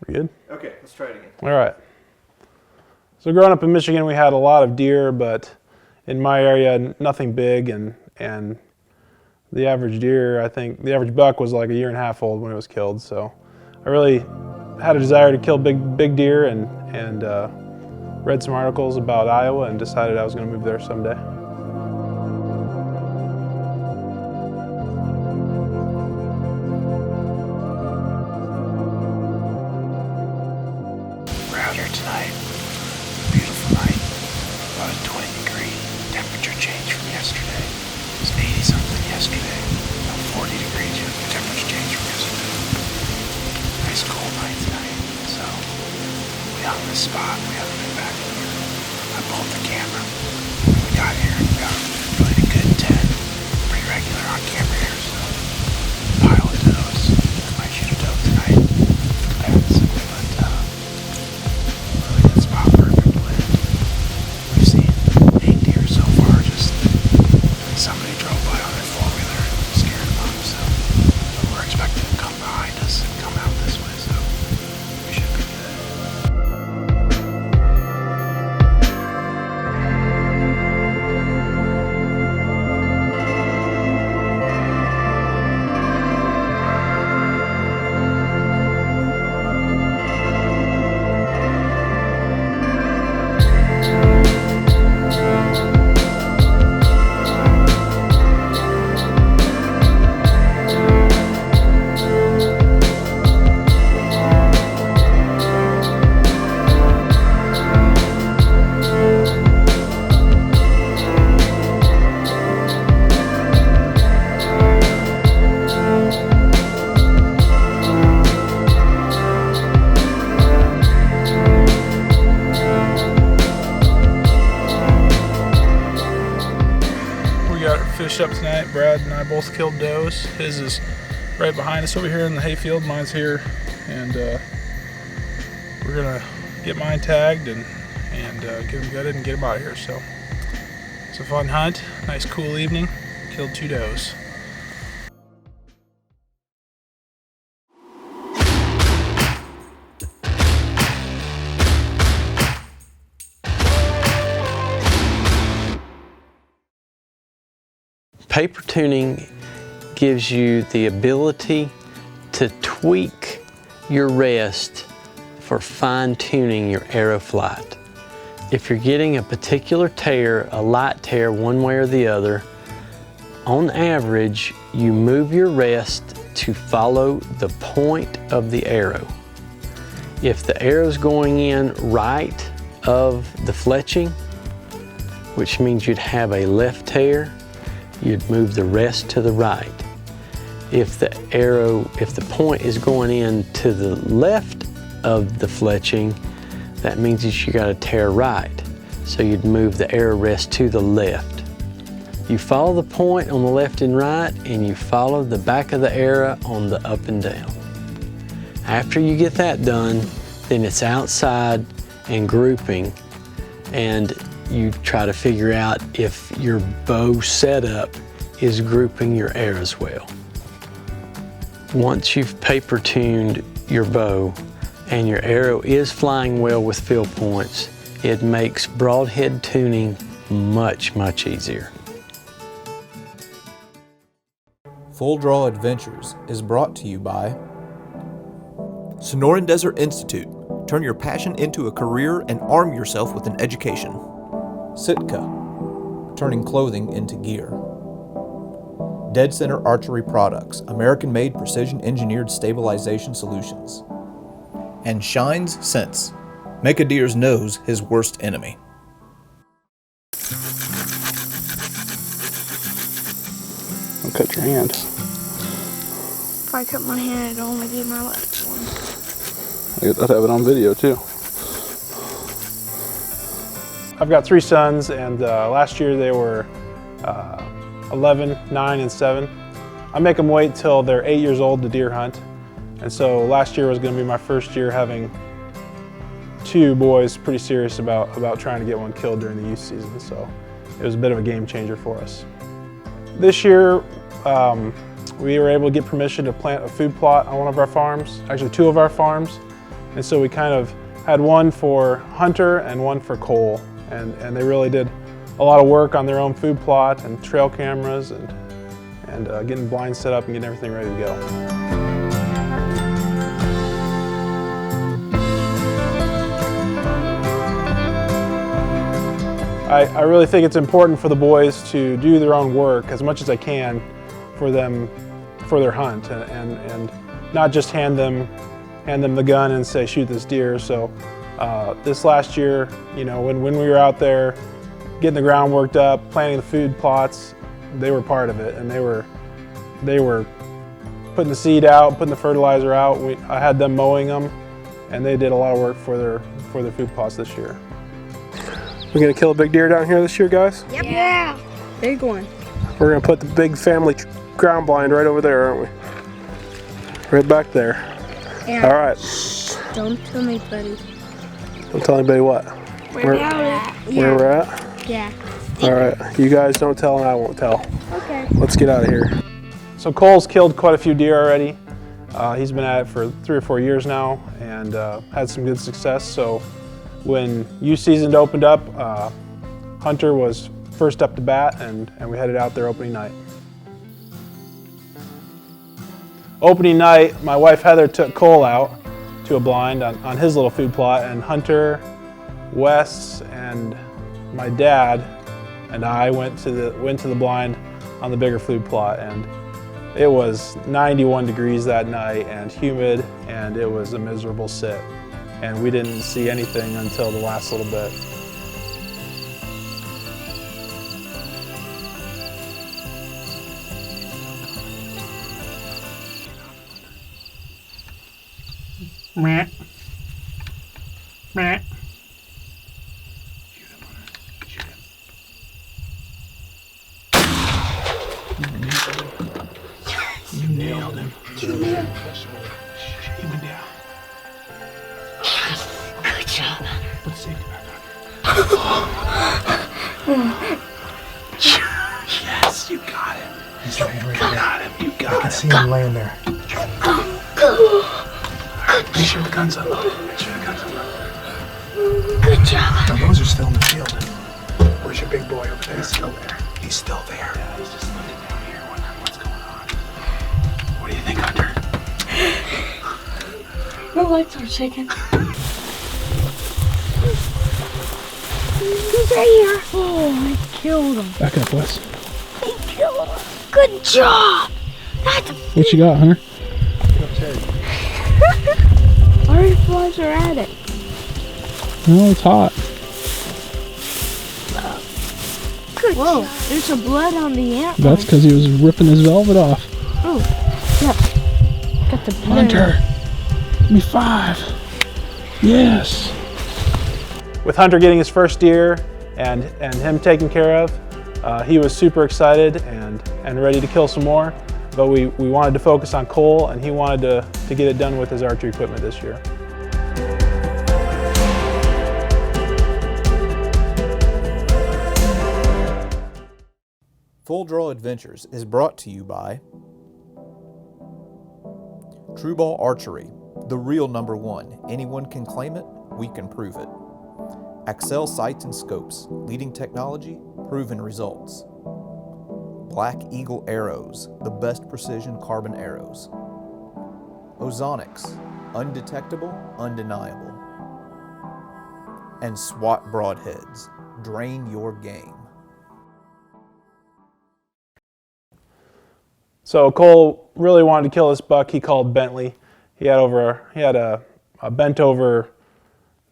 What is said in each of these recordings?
We good? Okay, let's try it again. All right. So growing up in Michigan, we had a lot of deer, but in my area, nothing big, and the average deer, I think, the average buck was like 1.5 years old when it was killed. So I really had a desire to kill big deer, and read some articles about Iowa and decided I was going to move there someday. We're out here tonight. Beautiful night. About a 20-degree temperature change from yesterday. It was 80-something yesterday. About 40 degrees temperature change from yesterday. Nice cool night tonight. So we hung this spot. We haven't been back here. I pulled the camera. We got here and got really a good 10. Pretty regular on camera here, so pile of does. Might shoot a doe tonight. Really good spot, perfect wind. We've seen 8 deer so far. Just somebody drove by on their four-wheeler and scared them off. So we're expecting them to come behind us and come out this way. So we should be good. Fish up tonight. Brad and I both killed does. His is right behind us over here in the hayfield. Mine's here, and we're gonna get mine tagged and get them gutted and get them out of here. So it's a fun hunt. Nice cool evening. Killed 2 does. Paper tuning gives you the ability to tweak your rest for fine-tuning your arrow flight. If you're getting a particular tear, a light tear one way or the other, on average, you move your rest to follow the point of the arrow. If the arrow's going in right of the fletching, which means you'd have a left tear, you'd move the rest to the right. If the point is going in to the left of the fletching, that means that you got a tear right. So you'd move the arrow rest to the left. You follow the point on the left and right, and you follow the back of the arrow on the up and down. After you get that done, then it's outside and grouping, and you try to figure out if your bow setup is grouping your arrows well. Once you've paper tuned your bow and your arrow is flying well with fill points, it makes broadhead tuning much easier. Full Draw Adventures is brought to you by Sonoran Desert Institute. Turn your passion into a career and arm yourself with an education. Sitka, turning clothing into gear. Dead Center Archery Products, American-made precision-engineered stabilization solutions. And Shine's Scents, make a deer's nose his worst enemy. Don't cut your hand. If I cut my hand, it'd only be my left one. I'd have it on video too. I've got 3 sons, and last year they were 11, 9, and 7. I make them wait till they're 8 years old to deer hunt. And so last year was going to be my first year having 2 boys pretty serious about trying to get one killed during the youth season. So it was a bit of a game changer for us. This year, we were able to get permission to plant a food plot on one of our farms, actually 2 of our farms. And so we kind of had one for Hunter and one for Cole. And they really did a lot of work on their own food plot and trail cameras and getting blinds set up and getting everything ready to go. I really think it's important for the boys to do their own work as much as I can for them, for their hunt, and not just hand them the gun and say, shoot this deer. So this last year, you know, when we were out there getting the ground worked up, planting the food plots, they were part of it, and they were putting the seed out, putting the fertilizer out. I had them mowing them, and they did a lot of work for their food plots this year. We're gonna kill a big deer down here this year, guys? Yep. Yeah. Big one. We're gonna put the big family ground blind right over there, aren't we? Right back there. Yeah. All right. Don't tell anybody. Don't tell anybody what? Where we're at? Yeah. All right. You guys don't tell and I won't tell. Okay. Let's get out of here. So Cole's killed quite a few deer already. He's been at it for 3 or 4 years now and had some good success. So when youth season opened up, Hunter was first up to bat, and we headed out there opening night. Opening night, my wife Heather took Cole out to a blind on his little food plot, and Hunter, Wes, and my dad and I went to the blind on the bigger food plot, and it was 91 degrees that night and humid, and it was a miserable sit. And we didn't see anything until the last little bit. Meh. Meh. You nailed him. You nailed him. He went down. Good job. Put the safety back on. Yes, you got him. He's laying right there. Got him. You got him. I can see him laying there. Make sure the gun's unloaded. Make sure the gun's unloaded. Good job. Now those are still in the field. Where's your big boy over there? He's still there. He's still there. Yeah, he's just looking down here, wondering what's going on. What do you think, Hunter? My legs are shaking. He's right here. Oh, I killed him. Back up, Wes. I killed him. Good job. That's What you got, Hunter? Butterflies are at it. No, it's hot. Good Whoa, job. There's some blood on the antler. That's because he was ripping his velvet off. Oh, yeah. Got the blood. Hunter, give me 5. Yes. With Hunter getting his first deer and him taken care of, he was super excited and ready to kill some more. But we wanted to focus on Cole, and he wanted to get it done with his archery equipment this year. Full Draw Adventures is brought to you by True Ball Archery, the real #1. Anyone can claim it, we can prove it. Axel Sights and Scopes, leading technology, proven results. Black Eagle Arrows, the best precision carbon arrows. Ozonics, undetectable, undeniable. And SWAT Broadheads, drain your game. So Cole really wanted to kill this buck he called Bentley. He had a bent over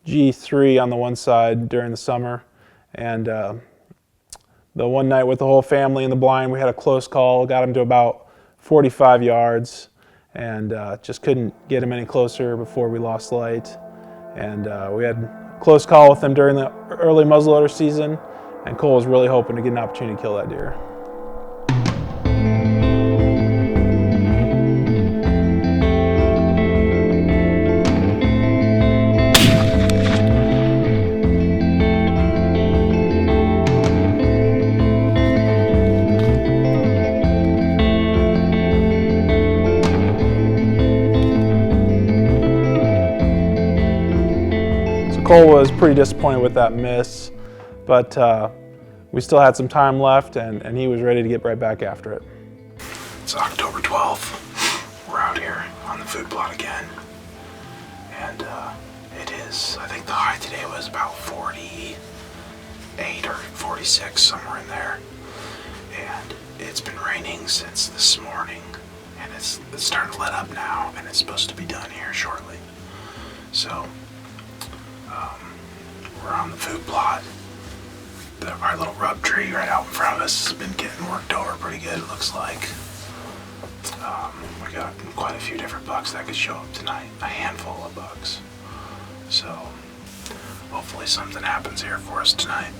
G3 on the one side during the summer, and the one night with the whole family in the blind, we had a close call, got him to about 45 yards, and just couldn't get him any closer before we lost light. And we had a close call with him during the early muzzleloader season, and Cole was really hoping to get an opportunity to kill that deer. Cole was pretty disappointed with that miss, but we still had some time left, and he was ready to get right back after it. It's October 12th. We're out here on the food plot again. And it is, I think the high today was about 48 or 46, somewhere in there. And it's been raining since this morning. And it's starting to let up now, and it's supposed to be done here shortly. So, we're on the food plot. Our little rub tree right out in front of us has been getting worked over pretty good, it looks like. We got quite a few different bucks that could show up tonight, a handful of bucks. So, hopefully something happens here for us tonight.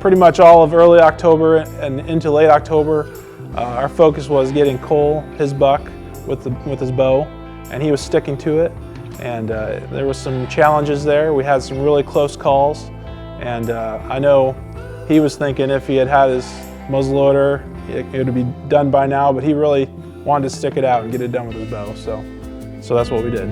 Pretty much all of early October and into late October, our focus was getting Cole his buck with his bow, and he was sticking to it. And there was some challenges there. We had some really close calls, and I know he was thinking if he had his muzzleloader, it would be done by now, but he really wanted to stick it out and get it done with his bow. So that's what we did.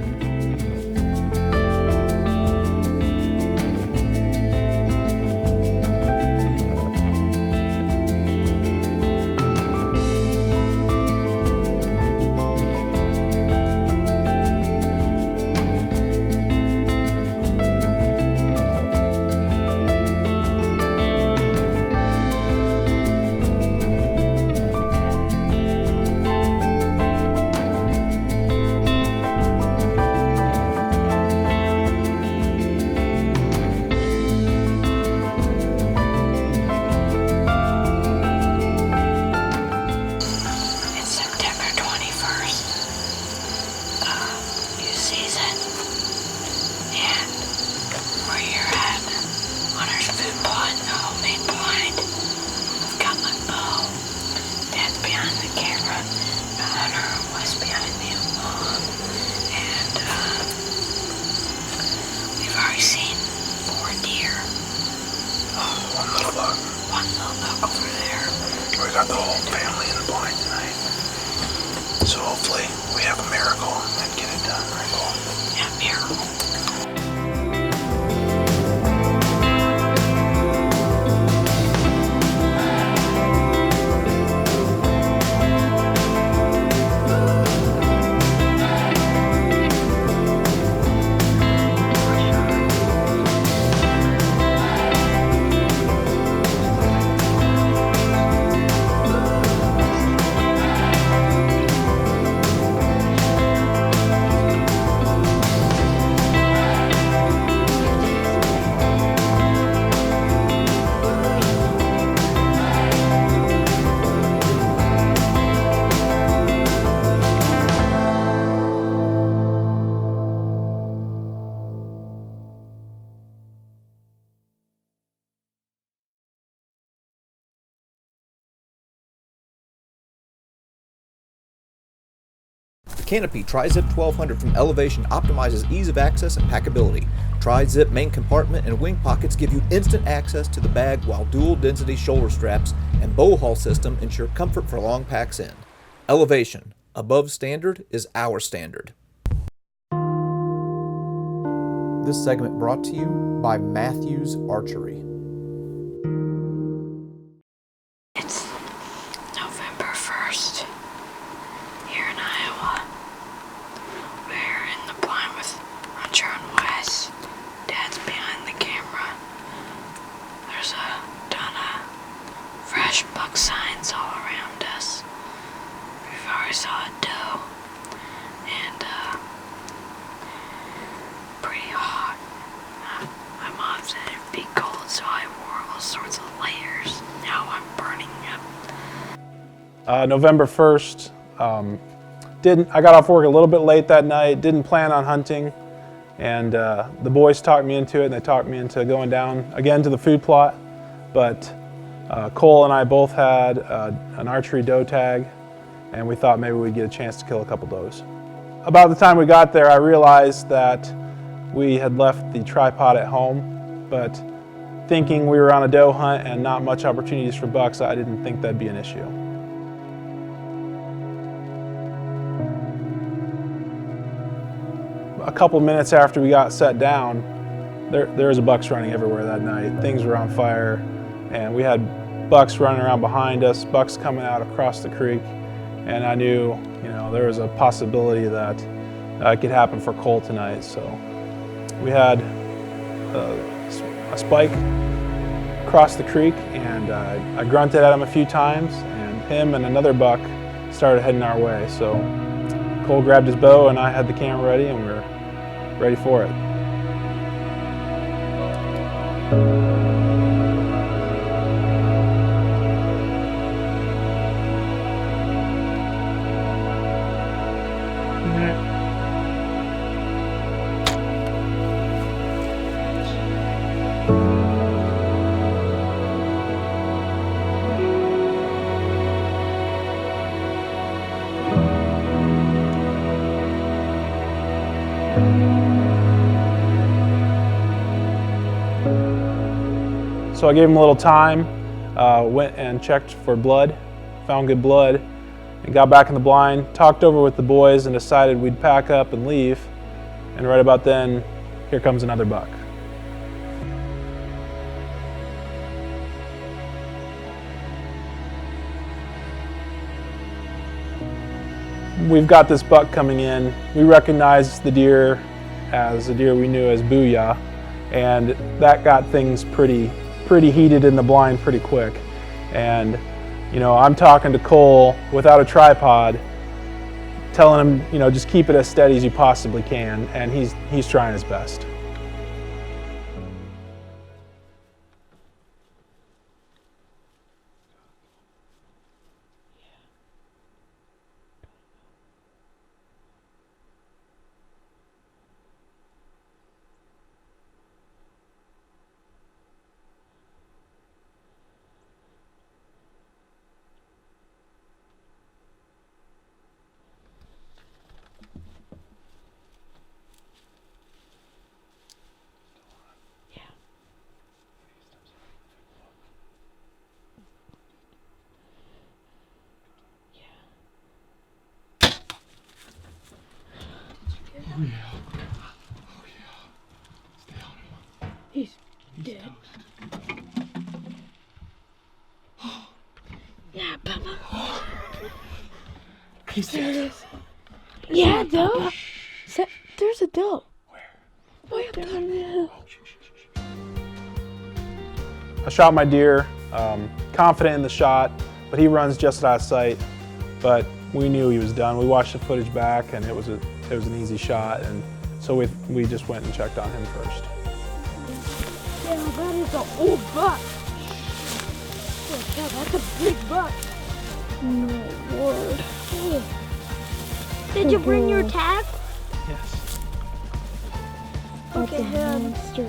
We got the whole family in the blind tonight. So hopefully we have a miracle and get it done, right, Cole? Yeah, miracle. The Canopy Tri-Zip 1200 from Elevation optimizes ease of access and packability. Tri-Zip main compartment and wing pockets give you instant access to the bag, while dual density shoulder straps and bow haul system ensure comfort for long packs in. Elevation, above standard is our standard. This segment brought to you by Matthews Archery. It's November 1st here in Iowa. We're in the blind with Roger and Wes. Dad's behind the camera. There's a ton of fresh buck signs all around us. We've already saw a doe, and pretty hot. My mom said it'd be cold, so I wore all sorts of layers. Now I'm burning up. November 1st, I got off work a little bit late that night, didn't plan on hunting, and the boys talked me into it, and they talked me into going down again to the food plot. But Cole and I both had an archery doe tag, and we thought maybe we'd get a chance to kill a couple does. About the time we got there, I realized that we had left the tripod at home, but thinking we were on a doe hunt and not much opportunities for bucks, I didn't think that'd be an issue. a couple minutes after we got set down, there was bucks running everywhere that night. Things were on fire, and we had bucks running around behind us, bucks coming out across the creek, and I knew, there was a possibility that it could happen for Cole tonight. So we had a spike across the creek, and I grunted at him a few times, and him and another buck started heading our way. So Cole grabbed his bow, and I had the camera ready, and we were ready for it. So I gave him a little time, went and checked for blood, found good blood, and got back in the blind, talked over with the boys, and decided we'd pack up and leave. And right about then, here comes another buck. We've got this buck coming in. We recognized the deer as a deer we knew as Booyah, and that got things pretty heated in the blind pretty quick. And I'm talking to Cole without a tripod, telling him, just keep it as steady as you possibly can, and he's trying his best. Oh yeah. Stay on him. He's dead. Yeah, Papa. He's dead. Yeah, doe. There's a doe. Where? Way up there on the hill. I shot my deer, confident in the shot, but he runs just out of sight. But we knew he was done. We watched the footage back, and it was an easy shot, and so we just went and checked on him first. Yeah, that is an old buck. Yeah, that's a big buck. No word. Did you bring your tag? Yes. That's a monster.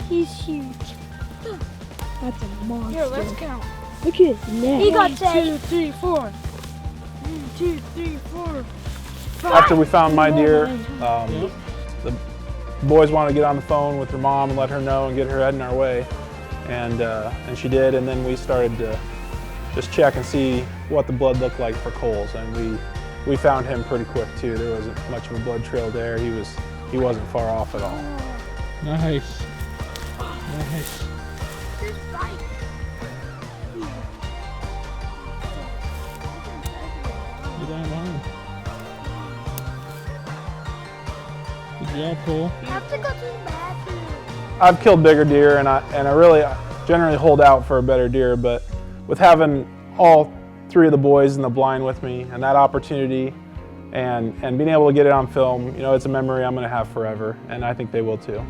He's huge. That's a monster. Here, let's count. Look at his neck. He got 1, 2, 3, 4. 1, 2, 3, 4. After we found my deer, the boys wanted to get on the phone with her mom and let her know and get her heading our way, and she did. And then we started to just check and see what the blood looked like for Cole's, and we found him pretty quick too. There wasn't much of a blood trail there. He wasn't far off at all. Nice. Nice. Get down behind him. Good job, Cole. I have to go to the bathroom. I've killed bigger deer, and I really generally hold out for a better deer, but with having all 3 of the boys in the blind with me and that opportunity and being able to get it on film, it's a memory I'm going to have forever, and I think they will too.